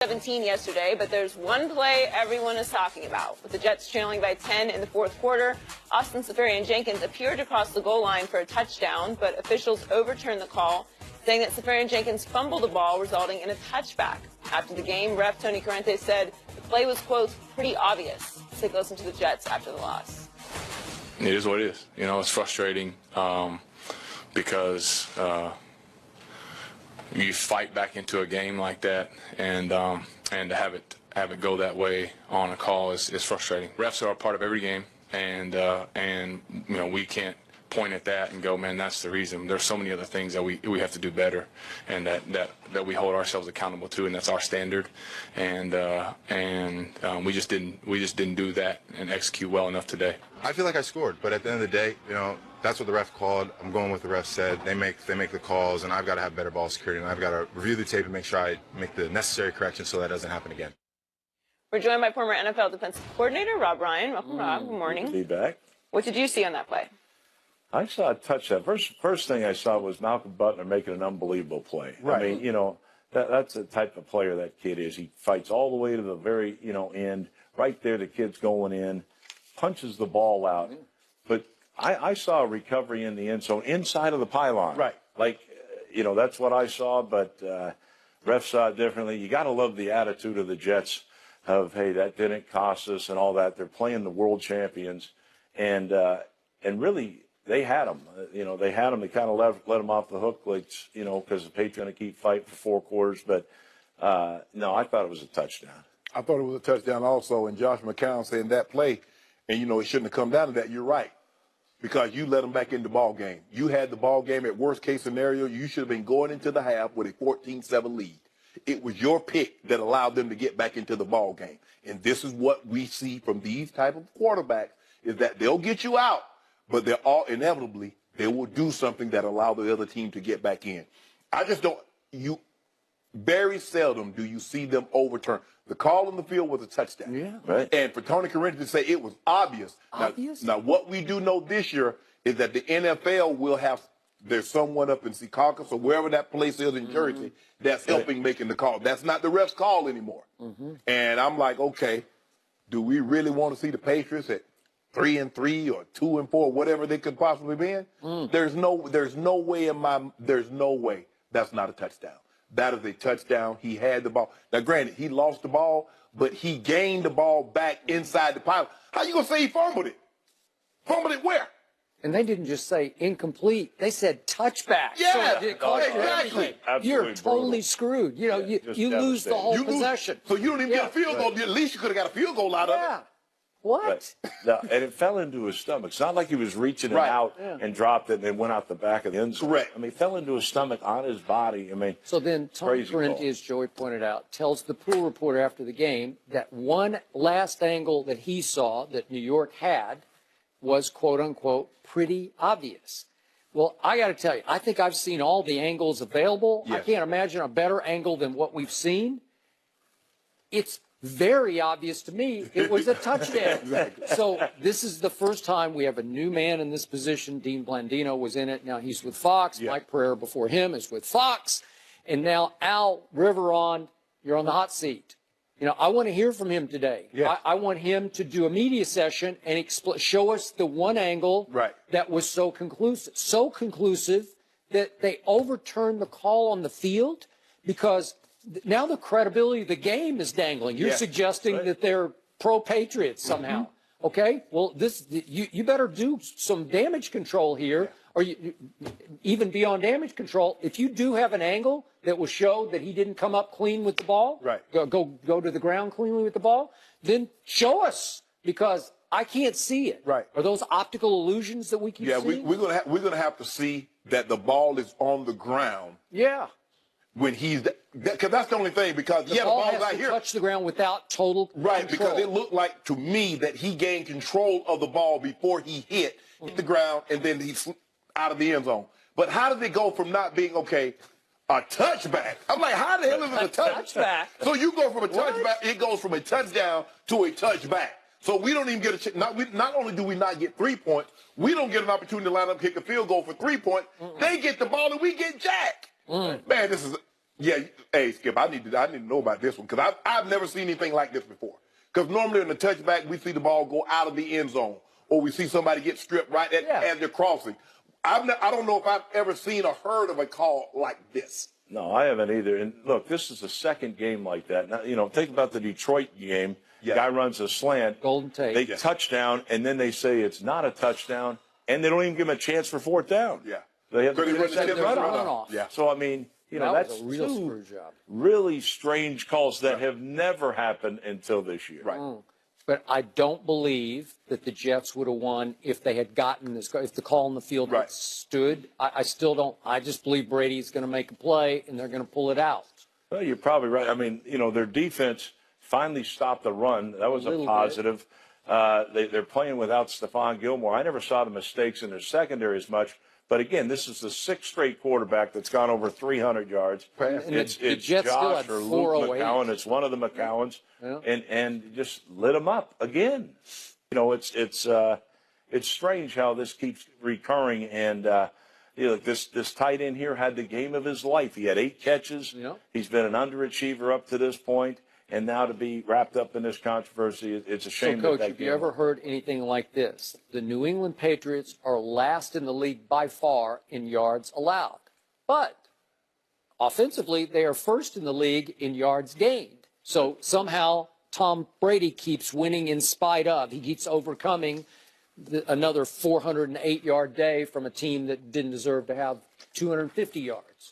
17 yesterday, but there's one play everyone is talking about. With the Jets trailing by 10 in the fourth quarter, Austin Seferian-Jenkins appeared to cross the goal line for a touchdown, but officials overturned the call, saying that Seferian-Jenkins fumbled the ball, resulting in a touchback. After the game, ref Tony Corrente said the play was, quote, pretty obvious. Let's take a listen to the Jets after the loss. It is what it is. You know, it's frustrating because you fight back into a game like that, and to have it go that way on a call is frustrating. Refs are a part of every game, and you know, we can't point at that and go, man, that's the reason. There's so many other things that we have to do better, and that we hold ourselves accountable to, and that's our standard. And we just didn't do that and execute well enough today. I feel like I scored, but at the end of the day, you know, that's what the ref called. I'm going with the ref said. They make the calls, and I've got to have better ball security, and I've got to review the tape and make sure I make the necessary corrections so that doesn't happen again. We're joined by former NFL defensive coordinator Rob Ryan. Welcome, Rob. Good morning. Good to be back. What did you see on that play? I saw a touchdown. First thing I saw was Malcolm Butler making an unbelievable play. Right. I mean, you know, that's the type of player that kid is. He fights all the way to the very, you know, end. Right there, the kid's going in, punches the ball out. But I saw a recovery in the end zone inside of the pylon. Right. Like, you know, that's what I saw, but refs saw it differently. You got to love the attitude of the Jets of, hey, that didn't cost us and all that. They're playing the world champions, and really, they had them. You know, they had them. They kind of let them off the hook, like, you know, because the Patriots going to keep fighting for 4 quarters. But, no, I thought it was a touchdown. I thought it was a touchdown also, and Josh McCown saying that play, and, you know, it shouldn't have come down to that. You're right, because you let them back in the ball game. You had the ball game at worst-case scenario. You should have been going into the half with a 14-7 lead. It was your pick that allowed them to get back into the ball game. And this is what we see from these type of quarterbacks, is that they'll get you out, but they're all inevitably, they will do something that allow the other team to get back in. I just don't, very seldom do you see them overturn. The call on the field was a touchdown. Yeah, right. And for Tony Corrente to say it was obvious. Now, what we do know this year is that the NFL will have, there's someone up in Secaucus or wherever that place is in Jersey that's helping making the call. That's not the ref's call anymore. And I'm like, okay, do we really want to see the Patriots at 3-3 or 2-4, whatever they could possibly be in? There's no way that's not a touchdown. That is a touchdown. He had the ball. Now, granted, he lost the ball, but he gained the ball back inside the pile. How you gonna say he fumbled it? Fumbled it where? And they didn't just say incomplete. They said touchback. Yeah, so exactly. You're totally screwed. You know, you lose the whole possession. So you don't even get a field goal. At least you could have got a field goal out of it. What? No, and it fell into his stomach. It's not like he was reaching it out and dropped it and then went out the back of the end zone. Correct. I mean, it fell into his stomach on his body. I mean, so then Tony Corrente, as Joey pointed out, tells the pool reporter after the game that one last angle that he saw that New York had was, quote unquote, pretty obvious. Well, I got to tell you, I think I've seen all the angles available. Yes. I can't imagine a better angle than what we've seen. It's very obvious to me it was a touchdown. Exactly. So this is the first time we have a new man in this position. Dean Blandino was in it. Now he's with Fox. Yeah. Mike Pereira before him is with Fox. And now Al Riveron, you're on the hot seat. You know, I want to hear from him today. Yeah. I want him to do a media session and show us the one angle that was so conclusive that they overturned the call on the field, because now the credibility of the game is dangling. You're suggesting that they're pro-Patriots somehow. Okay? Well, you better do some damage control here, or even beyond damage control. If you do have an angle that will show that he didn't come up clean with the ball, go to the ground cleanly with the ball, then show us, because I can't see it. Right. Are those optical illusions that we keep seeing? Yeah, we're gonna have to see that the ball is on the ground. Yeah. When he's, because that's the only thing, because the ball has to touch the ground without total control. Because it looked like to me that he gained control of the ball before he hit the ground, and then he's out of the end zone. But how did it go from not being, okay, a touchback? I'm like, how the hell is it a touchback? So you go from a touchback, it goes from a touchdown to a touchback. So we don't even get a chance. Not only do we not get 3 points, we don't get an opportunity to line up, kick a field goal for 3 points. They get the ball and we get jacked. Man, this is Yeah, hey Skip, I need to know about this one because I've never seen anything like this before. Because normally in the touchback we see the ball go out of the end zone, or we see somebody get stripped right as they're crossing. I don't know if I've ever seen or heard of a call like this. No, I haven't either. And look, this is the second game like that. Now, you know, think about the Detroit game. Yeah. Guy runs a slant. Golden Tate. They touchdown, and then they say it's not a touchdown, and they don't even give him a chance for fourth down. Yeah. They have the runoff. Yeah. So, I mean, you know, that that's was a real two screw job. really strange calls that have never happened until this year. Right. But I don't believe that the Jets would have won if they had gotten this, if the call on the field had stood. I still don't. I just believe Brady's going to make a play and they're going to pull it out. Well, you're probably right. I mean, you know, their defense finally stopped the run. That was a positive. They're playing without Stephon Gilmore. I never saw the mistakes in their secondary as much. But again, this is the sixth straight quarterback that's gone over 300 yards. It's Jets Josh still or had Luke McCowan. It's one of the McCowans, and just lit them up again. You know, it's strange how this keeps recurring. And you know, this tight end here had the game of his life. He had 8 catches. Yep. He's been an underachiever up to this point. And now to be wrapped up in this controversy, it's a shame. So, Coach, have you ever heard anything like this? The New England Patriots are last in the league by far in yards allowed. But offensively, they are first in the league in yards gained. So somehow Tom Brady keeps winning in spite of. He keeps overcoming another 408-yard day from a team that didn't deserve to have 250 yards.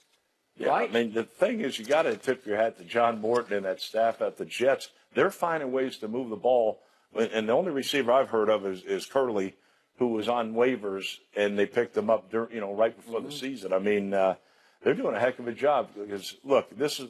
Yeah, right? I mean, the thing is, you got to tip your hat to John Morton and that staff at the Jets. They're finding ways to move the ball. And the only receiver I've heard of is Curley, who was on waivers, and they picked him up, right before the season. I mean, they're doing a heck of a job because, look, this,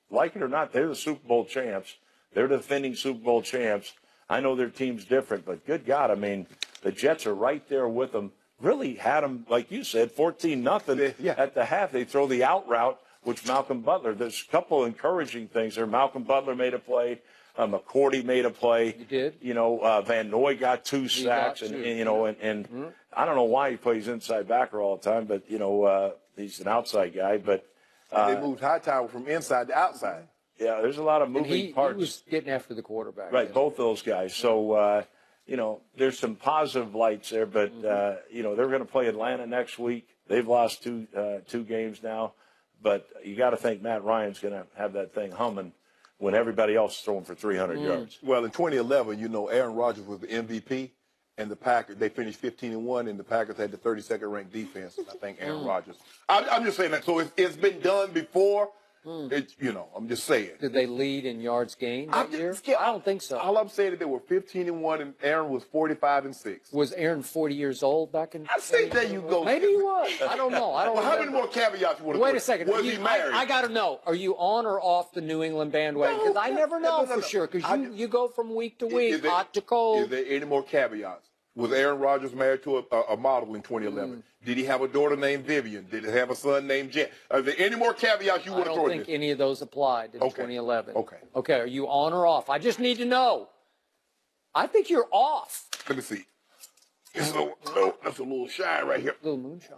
like it or not, they're the Super Bowl champs. They're the defending Super Bowl champs. I know their team's different, but good God, I mean, the Jets are right there with them. Really had them, like you said, 14-0 at the half. They throw the out route, which Malcolm Butler. There's a couple encouraging things there. Malcolm Butler made a play. McCourty made a play. He did. You know, Van Noy got 2 sacks, and I don't know why he plays inside backer all the time, but he's an outside guy. But they moved Hightower from inside to outside. Yeah, there's a lot of moving parts. He was getting after the quarterback. Right, both those guys. So. There's some positive lights there, but, they're going to play Atlanta next week. They've lost two games now, but you got to think Matt Ryan's going to have that thing humming when everybody else is throwing for 300 yards. Well, in 2011, Aaron Rodgers was the MVP, and the Packers, they finished 15-1, and the Packers had the 32nd ranked defense, I think, Aaron Rodgers. I'm just saying that. So it's been done before. I'm just saying. Did they lead in yards gained that year? I don't think so. All I'm saying is they were 15-1, and Aaron was 45-6. Was Aaron 40 years old back in? I think there you go. Maybe he was. I don't know. Well, how many more caveats you want to Wait a second. Was he married? I got to know. Are you on or off the New England bandwagon? Because I never know for sure. Because you go from week to week, hot to cold. Is there any more caveats? Was Aaron Rodgers married to a model in 2011? Did he have a daughter named Vivian? Did he have a son named Jen? Are there any more caveats you want to throw in? I don't think any of those applied in 2011. Okay. Okay, are you on or off? I just need to know. I think you're off. Let me see. That's a little shine right here. A little moonshine.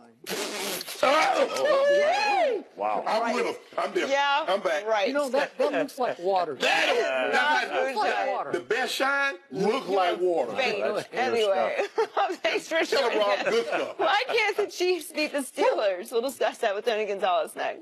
Wow. I'm with him. I'm there. Yeah, I'm back. right. That looks like water. That looks like water. The best shine looks like water. Anyway, thanks for Tell him, sharing Rob, it. good stuff. Why can't the Chiefs beat the Steelers? We'll discuss that with Tony Gonzalez next.